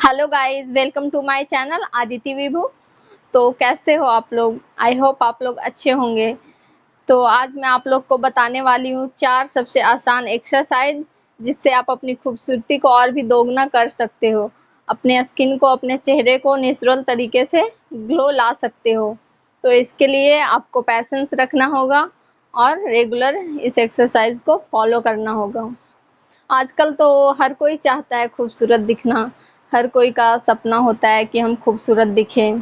Hello guys, welcome to my channel Aditi Vibhu. तो कैसे हो आप लोग? आई होप आप लोग अच्छे होंगे। तो आज मैं आप लोग को बताने वाली हूँ 4 सबसे आसान एक्सरसाइज जिससे आप अपनी खूबसूरती को और भी दोगुना कर सकते हो। अपने स्किन को, अपने चेहरे को नेचुरल तरीके से ग्लो ला सकते हो। तो इसके लिए आपको पैशेंस रखना होगा और रेगुलर इस एक्सरसाइज को फॉलो करना होगा। आजकल तो हर कोई चाहता है खूबसूरत दिखना। हर कोई का सपना होता है कि हम खूबसूरत दिखें।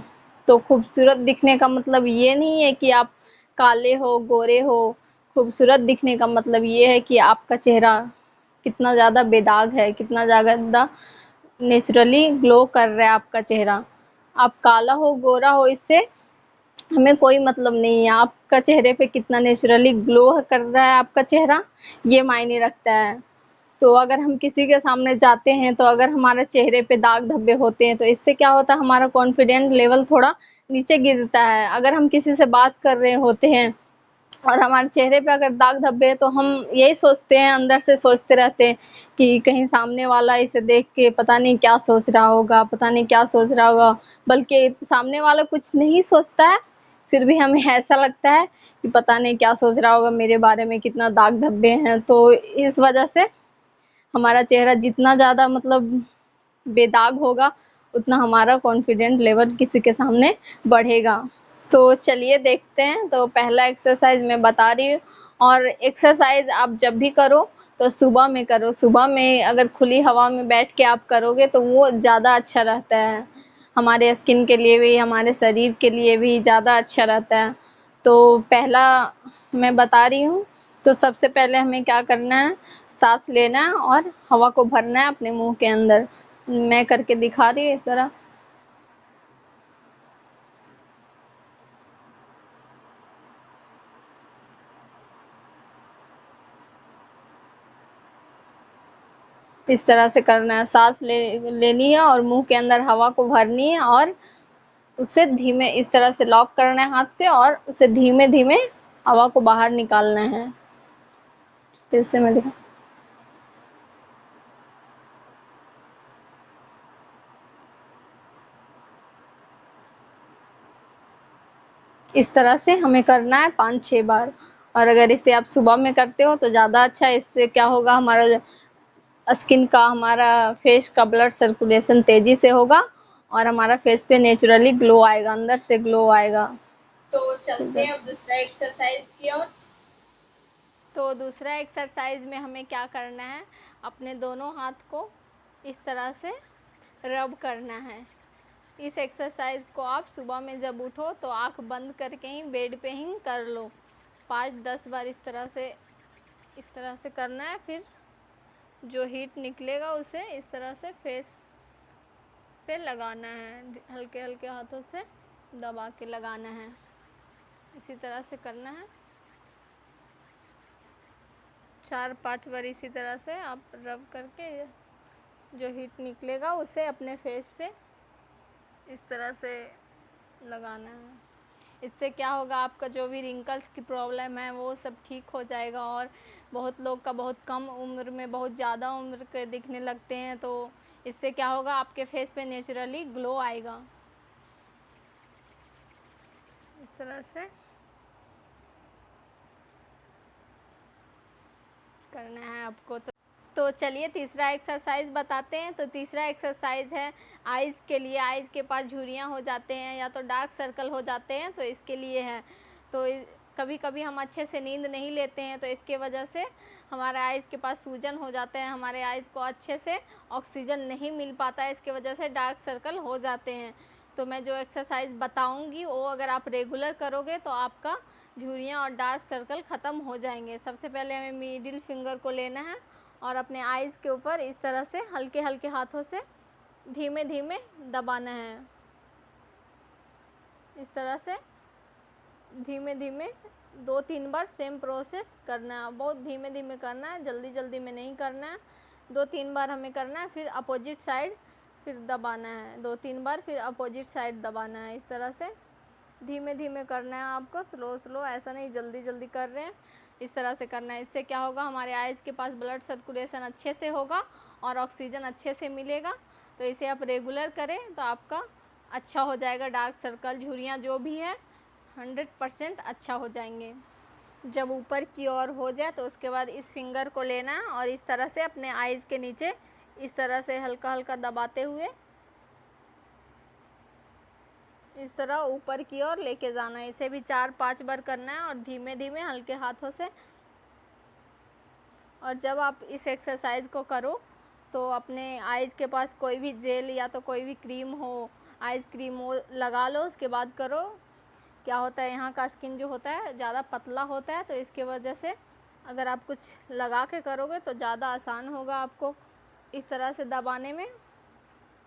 तो खूबसूरत दिखने का मतलब ये नहीं है कि आप काले हो, गोरे हो। खूबसूरत दिखने का मतलब ये है कि आपका चेहरा कितना ज़्यादा बेदाग है, कितना ज़्यादा नेचुरली ग्लो कर रहा है आपका चेहरा। आप काला हो, गोरा हो, इससे हमें कोई मतलब नहीं है। आपका चेहरे पे कितना नेचुरली ग्लो कर रहा है आपका चेहरा, ये मायने रखता है। तो अगर हम किसी के सामने जाते हैं तो अगर हमारे चेहरे पे दाग धब्बे होते हैं तो इससे क्या होता है, हमारा कॉन्फिडेंस लेवल थोड़ा नीचे गिरता है। अगर हम किसी से बात कर रहे होते हैं और हमारे चेहरे पे अगर दाग धब्बे हैं तो हम यही सोचते हैं, अंदर से सोचते रहते हैं कि कहीं सामने वाला इसे देख के पता नहीं क्या सोच रहा होगा, पता नहीं क्या सोच रहा होगा। बल्कि सामने वाला कुछ नहीं सोचता है, फिर भी हमें ऐसा लगता है कि पता नहीं क्या सोच रहा होगा मेरे बारे में, कितना दाग धब्बे हैं। तो इस वजह से हमारा चेहरा जितना ज़्यादा मतलब बेदाग होगा, उतना हमारा कॉन्फिडेंट लेवल किसी के सामने बढ़ेगा। तो चलिए देखते हैं। तो पहला एक्सरसाइज मैं बता रही हूँ, और एक्सरसाइज आप जब भी करो तो सुबह में करो। सुबह में अगर खुली हवा में बैठ के आप करोगे तो वो ज़्यादा अच्छा रहता है। हमारे स्किन के लिए भी, हमारे शरीर के लिए भी ज़्यादा अच्छा रहता है। तो पहला मैं बता रही हूँ। तो सबसे पहले हमें क्या करना है, सांस लेना है और हवा को भरना है अपने मुंह के अंदर। मैं करके दिखा रही हूँ इस तरह। इस तरह से करना है, सांस लेनी है और मुंह के अंदर हवा को भरनी है और उसे धीमे इस तरह से लॉक करना है हाथ से, और उसे धीमे धीमे हवा को बाहर निकालना है। फिर से मैं दिखा, इस तरह से हमें करना है 5-6 बार। और अगर इसे आप सुबह में करते हो तो ज़्यादा अच्छा है। इससे क्या होगा, हमारा स्किन का, हमारा फेस का ब्लड सर्कुलेशन तेजी से होगा और हमारा फेस पे नेचुरली ग्लो आएगा, अंदर से ग्लो आएगा। तो चलते हैं अब दूसरा एक्सरसाइज की ओर। तो दूसरा एक्सरसाइज में हमें क्या करना है, अपने दोनों हाथ को इस तरह से रब करना है। इस एक्सरसाइज को आप सुबह में जब उठो तो आंख बंद करके ही बेड पे ही कर लो। 5-10 बार इस तरह से करना है। फिर जो हीट निकलेगा उसे इस तरह से फेस पे लगाना है, हल्के हल्के हाथों से दबा के लगाना है। इसी तरह से करना है 4-5 बार। इसी तरह से आप रब करके जो हीट निकलेगा उसे अपने फेस पे इस तरह से लगाना है। इससे क्या होगा, आपका जो भी रिंकल्स की प्रॉब्लम है वो सब ठीक हो जाएगा। और बहुत लोग का बहुत कम उम्र में बहुत ज़्यादा उम्र के दिखने लगते हैं। तो इससे क्या होगा, आपके फेस पे नेचुरली ग्लो आएगा। इस तरह से करना है आपको। तो चलिए तीसरा एक्सरसाइज बताते हैं। तो तीसरा एक्सरसाइज है आइज़ के लिए। आइज़ के पास झुर्रियाँ हो जाते हैं या तो डार्क सर्कल हो जाते हैं, तो इसके लिए है। तो कभी कभी हम अच्छे से नींद नहीं लेते हैं, तो इसके वजह से हमारे आइज़ के पास सूजन हो जाते हैं, हमारे आइज़ को अच्छे से ऑक्सीजन नहीं मिल पाता है, इसकी वजह से डार्क सर्कल हो जाते हैं। तो मैं जो एक्सरसाइज बताऊंगी वो अगर आप रेगुलर करोगे तो आपका झुर्रियाँ और डार्क सर्कल ख़त्म हो जाएंगे। सबसे पहले हमें मिडिल फिंगर को लेना है और अपने आइज़ के ऊपर इस तरह से हल्के हल्के हाथों से धीमे धीमे दबाना है। इस तरह से धीमे धीमे 2-3 बार सेम प्रोसेस करना है। बहुत धीमे धीमे करना है, जल्दी जल्दी में नहीं करना है। 2-3 बार हमें करना है। फिर अपोजिट साइड फिर दबाना है 2-3 बार, फिर अपोजिट साइड दबाना है। इस तरह से धीमे धीमे करना है आपको, स्लो स्लो, ऐसा नहीं जल्दी जल्दी कर रहे हैं। इस तरह से करना है। इससे क्या होगा, हमारे आइज़ के पास ब्लड सर्कुलेशन अच्छे से होगा और ऑक्सीजन अच्छे से मिलेगा। तो इसे आप रेगुलर करें तो आपका अच्छा हो जाएगा। डार्क सर्कल, झुर्रियाँ जो भी है 100% अच्छा हो जाएंगे। जब ऊपर की ओर हो जाए तो उसके बाद इस फिंगर को लेना है और इस तरह से अपने आईज़ के नीचे इस तरह से हल्का हल्का दबाते हुए इस तरह ऊपर की ओर लेके जाना है। इसे भी 4-5 बार करना है और धीमे धीमे हल्के हाथों से। और जब आप इस एक्सरसाइज को करो तो अपने आईज़ के पास कोई भी जेल या तो कोई भी क्रीम हो, आइज़ क्रीम हो, लगा लो। उसके बाद करो। क्या होता है, यहाँ का स्किन जो होता है ज़्यादा पतला होता है, तो इसके वजह से अगर आप कुछ लगा के करोगे तो ज़्यादा आसान होगा आपको इस तरह से दबाने में।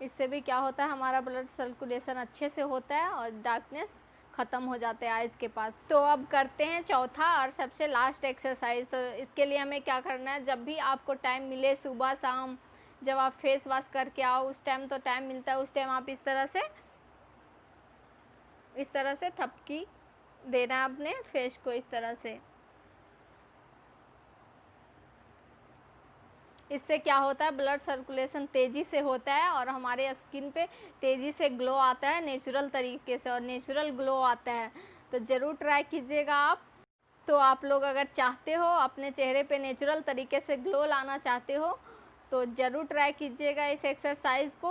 इससे भी क्या होता है, हमारा ब्लड सर्कुलेशन अच्छे से होता है और डार्कनेस ख़त्म हो जाते हैं आइज़ के पास। तो अब करते हैं चौथा और सबसे लास्ट एक्सरसाइज। तो इसके लिए हमें क्या करना है, जब भी आपको टाइम मिले, सुबह शाम जब आप फेस वॉश करके आओ, उस टाइम तो टाइम मिलता है, उस टाइम आप इस तरह से थपकी देना है अपने फेस को इस तरह से। इससे क्या होता है, ब्लड सर्कुलेशन तेज़ी से होता है और हमारे स्किन पे तेज़ी से ग्लो आता है नेचुरल तरीके से, और नेचुरल ग्लो आता है। तो ज़रूर ट्राई कीजिएगा आप। तो आप लोग अगर चाहते हो अपने चेहरे पे नेचुरल तरीके से ग्लो लाना चाहते हो तो ज़रूर ट्राई कीजिएगा इस एक्सरसाइज को।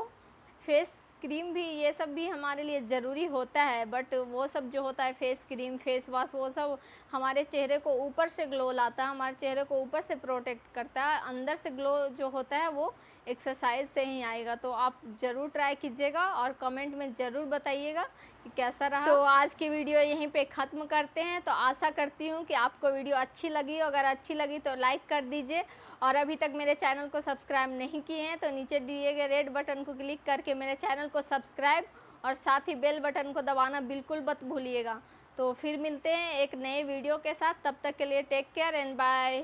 फेस क्रीम भी, ये सब भी हमारे लिए ज़रूरी होता है, बट वो सब जो होता है फेस क्रीम, फेस वॉश, वो सब हमारे चेहरे को ऊपर से ग्लो लाता है, हमारे चेहरे को ऊपर से प्रोटेक्ट करता है। अंदर से ग्लो जो होता है वो एक्सरसाइज से ही आएगा। तो आप ज़रूर ट्राई कीजिएगा और कमेंट में ज़रूर बताइएगा कि कैसा रहा। तो आज की वीडियो यहीं पे ख़त्म करते हैं। तो आशा करती हूँ कि आपको वीडियो अच्छी लगी। अगर अच्छी लगी तो लाइक कर दीजिए, और अभी तक मेरे चैनल को सब्सक्राइब नहीं किए हैं तो नीचे दिए गए रेड बटन को क्लिक करके मेरे चैनल को सब्सक्राइब और साथ ही बेल बटन को दबाना बिल्कुल मत भूलिएगा। तो फिर मिलते हैं एक नए वीडियो के साथ, तब तक के लिए टेक केयर एंड बाय।